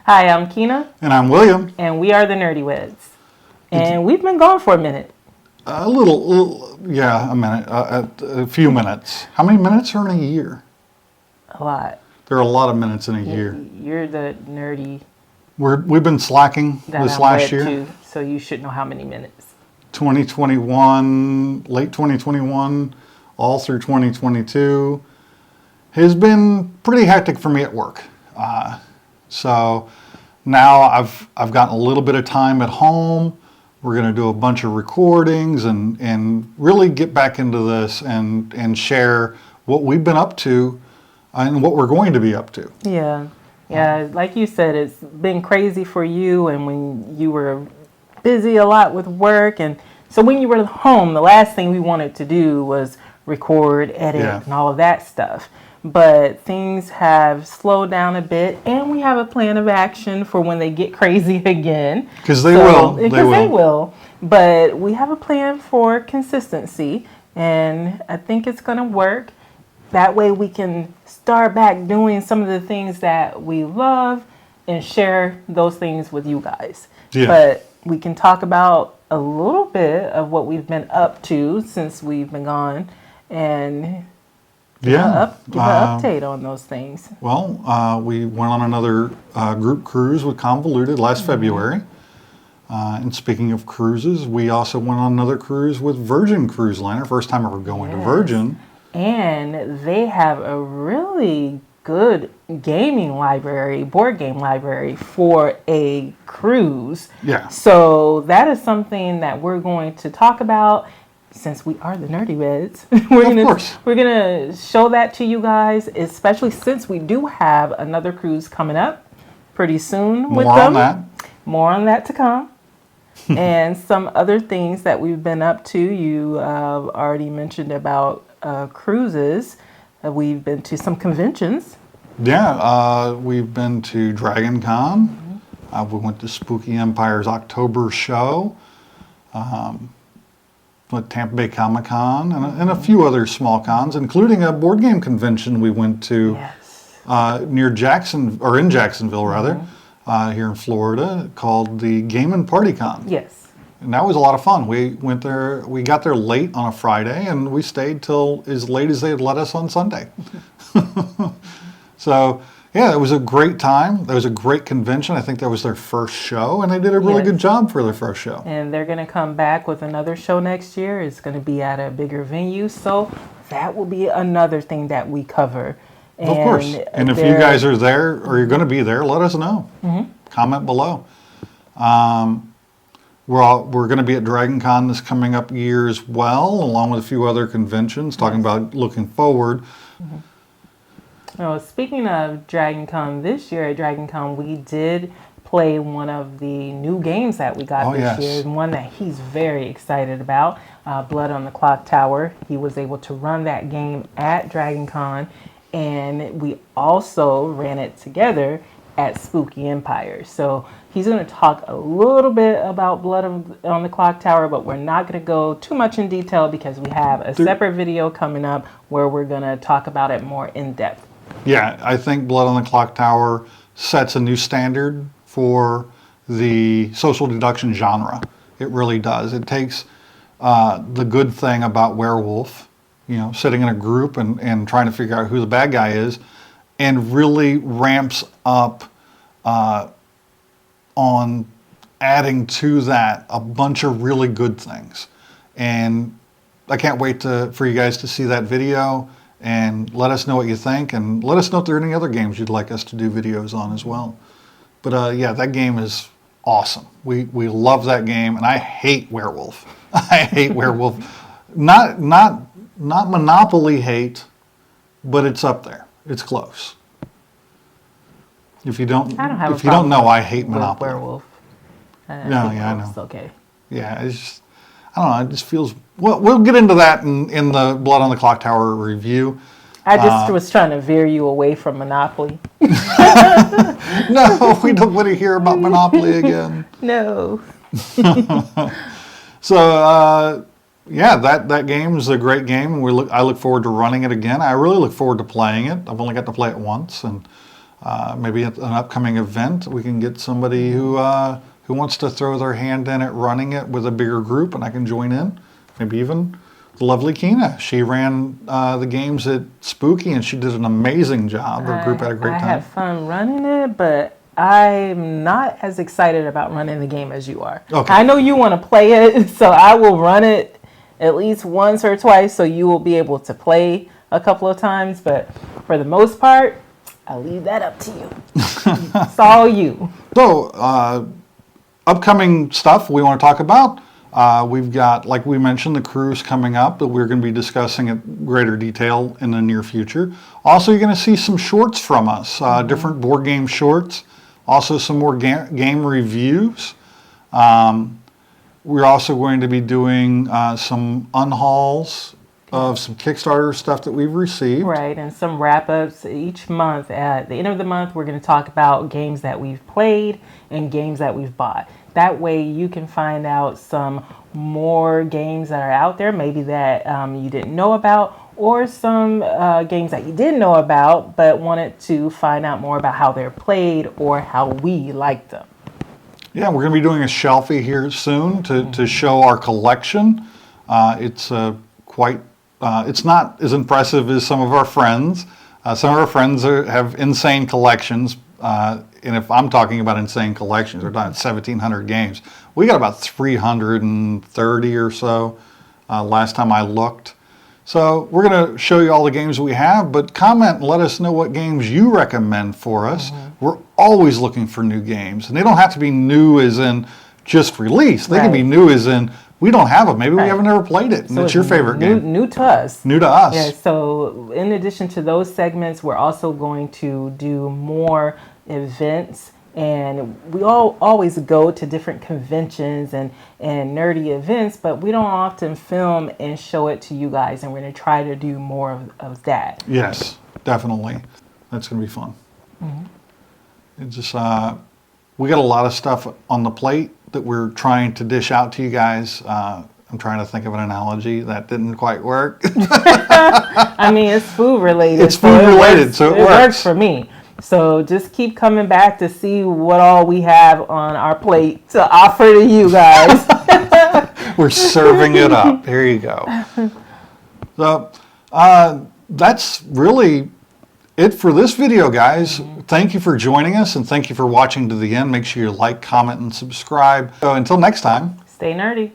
Hi, I'm Keena. And I'm William. And we are the Nerdyweds. And we've been gone for a minute. A minute. A few minutes. How many minutes are in a year? A lot. There are a lot of minutes in a year. You're the nerdy. We've been slacking this last year. Too, so you should know how many minutes. 2021, late 2021, all through 2022 has been pretty hectic for me at work. So now I've gotten a little bit of time at home. We're going to do a bunch of recordings and really get back into this and share what we've been up to and what we're going to be up to. Yeah. Like you said, it's been crazy for you, and when you were busy a lot with work, and so when you were home, the last thing we wanted to do was record, edit, and all of that stuff. But things have slowed down a bit, and we have a plan of action for when they get crazy again. Because they will. Because they will. But we have a plan for consistency, and I think it's going to work. That way we can start back doing some of the things that we love and share those things with you guys. Yeah. But we can talk about a little bit of what we've been up to since we've been gone, and give an update on those things. Well, we went on another group cruise with Convoluted last February. And speaking of cruises, we also went on another cruise with Virgin Cruise Line, our first time ever going to Virgin. And they have a really good gaming library, board game library for a cruise. Yeah. So that is something that we're going to talk about. Since we are the Nerdyweds, we're gonna show that to you guys, especially since we do have another cruise coming up pretty soon with them. More on that to come. And some other things that we've been up to. You already mentioned about cruises. We've been to some conventions. Yeah, we've been to Dragon Con. We went to Spooky Empire's October show. With Tampa Bay Comic Con and a few other small cons, including a board game convention we went to in Jacksonville rather, here in Florida, called the Game and Party Con. Yes. And that was a lot of fun. We went there. We got there late on a Friday, and we stayed till as late as they had let us on Sunday. So. Yeah, it was a great time. That was a great convention. I think that was their first show, and they did a really good job for their first show. And they're going to come back with another show next year. It's going to be at a bigger venue, so that will be another thing that we cover. Of course. And if you guys are there or you're going to be there, let us know. Mm-hmm. Comment below. We're going to be at Dragon Con this coming up year as well, along with a few other conventions, talking about looking forward. Mm-hmm. Oh, speaking of Dragon Con, this year at Dragon Con, we did play one of the new games that we got this year, and one that he's very excited about, Blood on the Clock Tower. He was able to run that game at Dragon Con, and we also ran it together at Spooky Empire. So he's going to talk a little bit about Blood on the Clock Tower, but we're not going to go too much in detail because we have a separate video coming up where we're going to talk about it more in depth. Yeah, I think Blood on the Clock Tower sets a new standard for the social deduction genre. It really does. It takes the good thing about werewolf, sitting in a group and trying to figure out who the bad guy is, and really ramps up on adding to that a bunch of really good things. And I can't wait for you guys to see that video. And let us know what you think, and let us know if there are any other games you'd like us to do videos on as well. But that game is awesome. We love that game, and I hate Werewolf. I hate Werewolf. Not Monopoly hate, but it's up there. It's close. If you don't know, I hate Monopoly. Werewolf. I know. It's okay. Yeah, it's just, I don't know. It just feels. Well, we'll get into that in the Blood on the Clock Tower review. I just was trying to veer you away from Monopoly. No, we don't want to hear about Monopoly again. No. So, that game is a great game, and I look forward to running it again. I really look forward to playing it. I've only got to play it once, and maybe at an upcoming event, we can get somebody who wants to throw their hand in at running it with a bigger group, and I can join in. Maybe even the lovely Kina. She ran the games at Spooky, and she did an amazing job. The group had a great time. I had fun running it, but I'm not as excited about running the game as you are. Okay. I know you want to play it, so I will run it at least once or twice, so you will be able to play a couple of times. But for the most part, I'll leave that up to you. It's all you. So, upcoming stuff we want to talk about. We've got, like we mentioned, the cruise coming up that we're going to be discussing in greater detail in the near future. Also, you're going to see some shorts from us, different board game shorts. Also, some more game reviews. We're also going to be doing some unhauls of some Kickstarter stuff that we've received. Right, and some wrap-ups each month. At the end of the month, we're going to talk about games that we've played and games that we've bought. That way you can find out some more games that are out there, maybe that you didn't know about, or some games that you did know about but wanted to find out more about how they're played or how we like them. Yeah, we're going to be doing a shelfie here soon to show our collection. It's it's not as impressive as some of our friends. Some of our friends have insane collections. And if I'm talking about insane collections, we're talking 1,700 games. We got about 330 or so last time I looked. So we're going to show you all the games we have, but comment and let us know what games you recommend for us. We're always looking for new games. And they don't have to be new as in just released. They can be new as in we don't have them. Maybe we haven't ever played it, and so it's your favorite game. New to us. New to us. Yeah, so in addition to those segments, we're also going to do more events, and we always go to different conventions and nerdy events, but we don't often film and show it to you guys, and we're going to try to do more of that. Yes, definitely. That's going to be fun. It just we got a lot of stuff on the plate that we're trying to dish out to you guys. I'm trying to think of an analogy that didn't quite work. I mean, it's food related. It's food related, so it works. It works for me. So just keep coming back to see what all we have on our plate to offer to you guys. We're serving it up. Here you go. So that's really it for this video, guys. Thank you for joining us, and thank you for watching to the end. Make sure you like, comment, and subscribe. So until next time, stay nerdy.